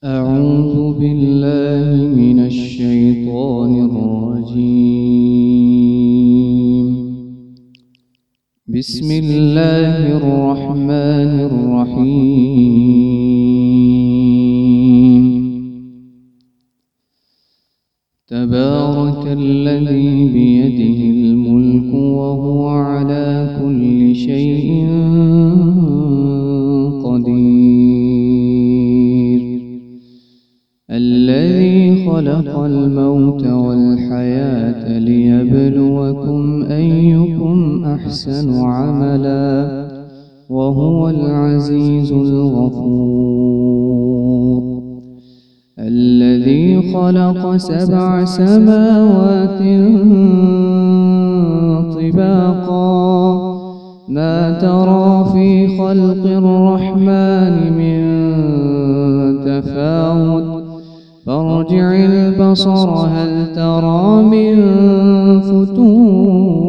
أعوذ بالله من الشيطان الرجيم. بسم الله الرحمن الرحيم. تبارك الذي بيده الملك وهو على كل شيء قدير. الذي خلق الموت والحياة ليبلوكم أيكم أحسن عملا وهو العزيز الغفور. الذي خلق 7 سماوات طباقا ما ترى في خلق الرحمن من تفاوت فارجع البصر هل ترى من فتور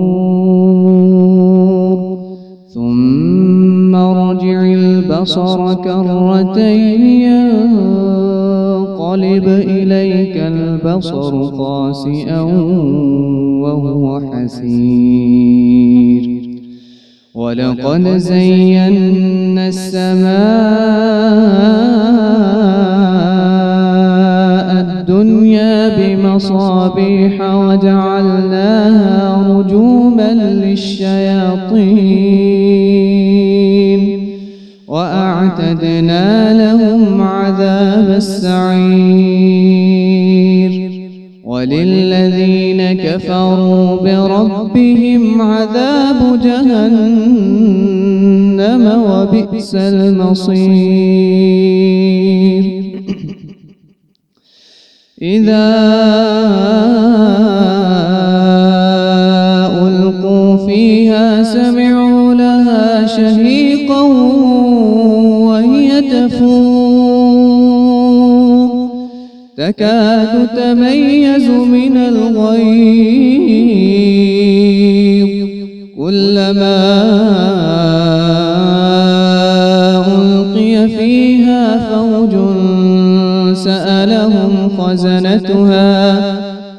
ثم ارجع البصر كرتين ينقلب إليك البصر خاسئا وهو حسير. ولقد زينا السماء الدنيا بمصابيح وجعلناها رجوما للشياطين وأعتدنا لهم عذاب السعير. وللذين كفروا بربهم عذاب جهنم وبئس المصير. إذا ألقوا فيها سمعوا لها شهيقا وهي تفور تكاد تميز من الغيظ كلما ألقي فيها فوج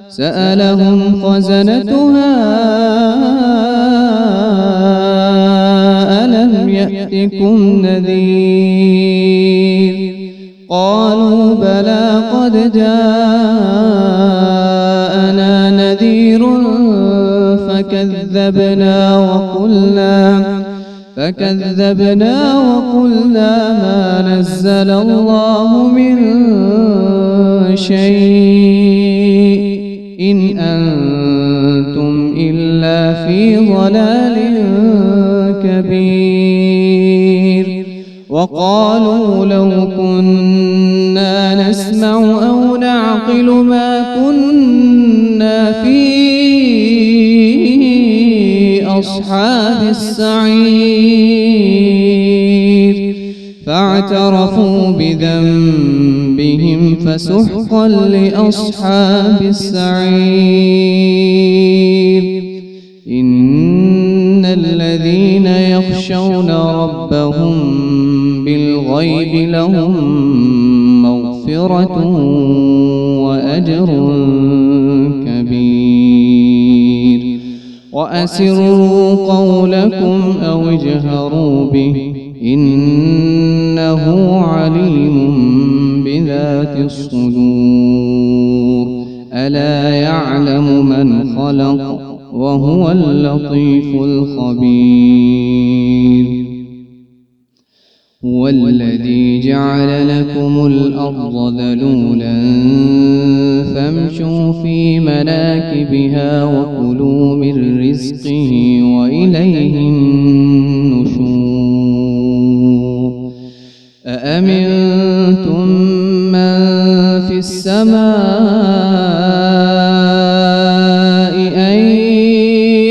سألهم خزنتها ألم يأتكم نذير قالوا بلى قد جاءنا نذير فكذبنا وقلنا ما نزل الله من شيء إن أنتم إلا في ضلال كبير. وقالوا لو كنا نسمع أو نعقل ما كنا في أصحاب السعير فاعترفوا بذنبهم فسحقا لأصحاب السعير. إن الذين يخشون ربهم بالغيب لهم مغفرة وأجر كبير. وأسروا قولكم أو اجهروا به إنه عليم بذات الصدور. ألا يعلم من خلق وهو اللطيف الخبير. هو الذي جعل لكم الأرض ذلولا فامشوا في مناكبها وكلوا من رزقه وإليه النشور. أأمنتم من في السماء أن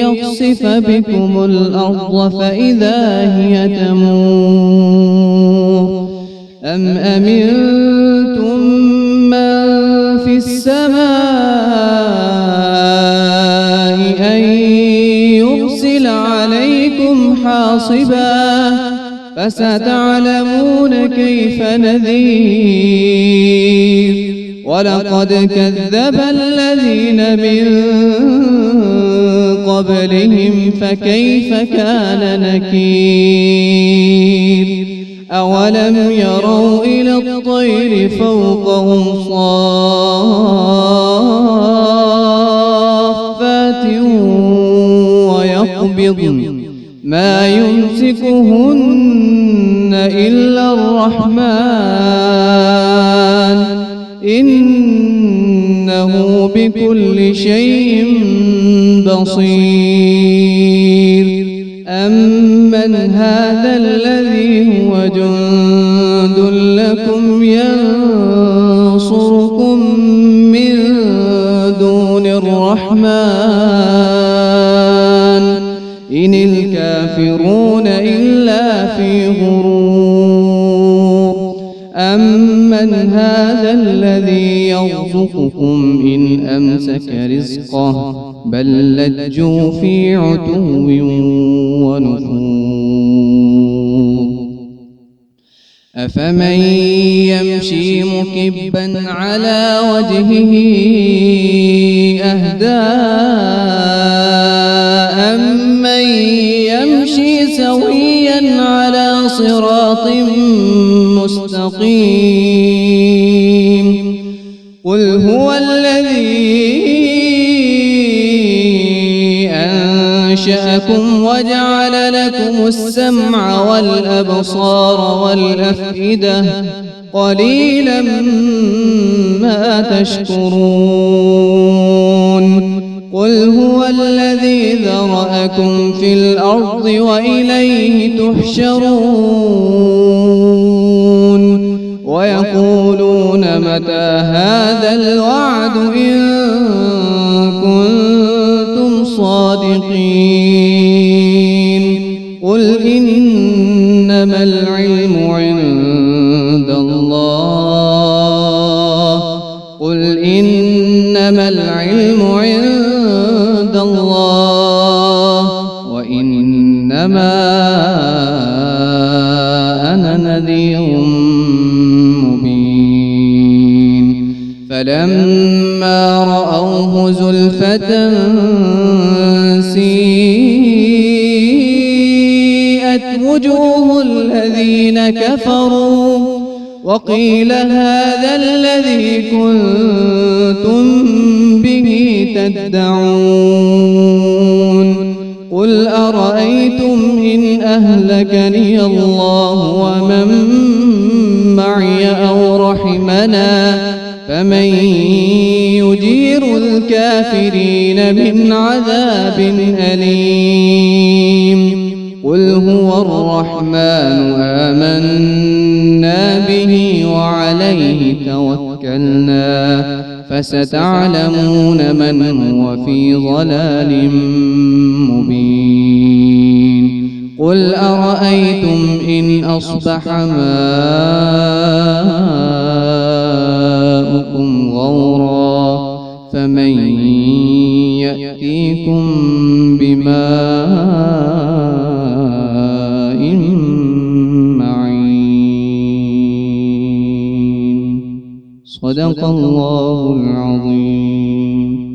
يخسف بكم الأرض فإذا هي تمور أم أمنتم من في السماء أن يرسل عليكم حاصبا فستعلمون كيف نذير ولقد كذب الذين من قبلهم فكيف كان نكير أولم يروا إلى الطير فوقهم صافات ويقبضن ما يمسكهن إلا الرحمن إنه بكل شيء بصير أمن هذا الذي هو جند لكم ينصركم من دون الرحمن إن الكافرون إلا في غرور أمن هذا الذي يرزقكم إن أمسك رزقه بل لجوا في عتو ونفور أفمن يمشي مكبا على وجهه أهدى أمن يمشي سويا على صراط مستقيم قل هو الذي أنشأكم وجعل لكم السمع والأبصار والأفئدة قليلا ما تشكرون قل هو الذي ذرأكم في الأرض وإليه تحشرون ويقولون متى هذا الوعد إن كنتم صادقين قل إنما العلم عند الله قل إنما العلم عند الله وإنما أنا نذير مبين فلما رأوه زلفة سيئت وجوه الذين كفروا وقيل هذا الذي كنتم به تدعون قل أرأيتم إن أهلكني الله ومن معي أو رحمنا فمن يجير الكافرين من عذاب أليم قل هو الرحمن آمنا به وعليه توكلنا فستعلمون من هو في ضلال مبين قل أرأيتم إن أصبح ماؤكم غورا فمن يأتيكم بماء معين صدق الله العظيم.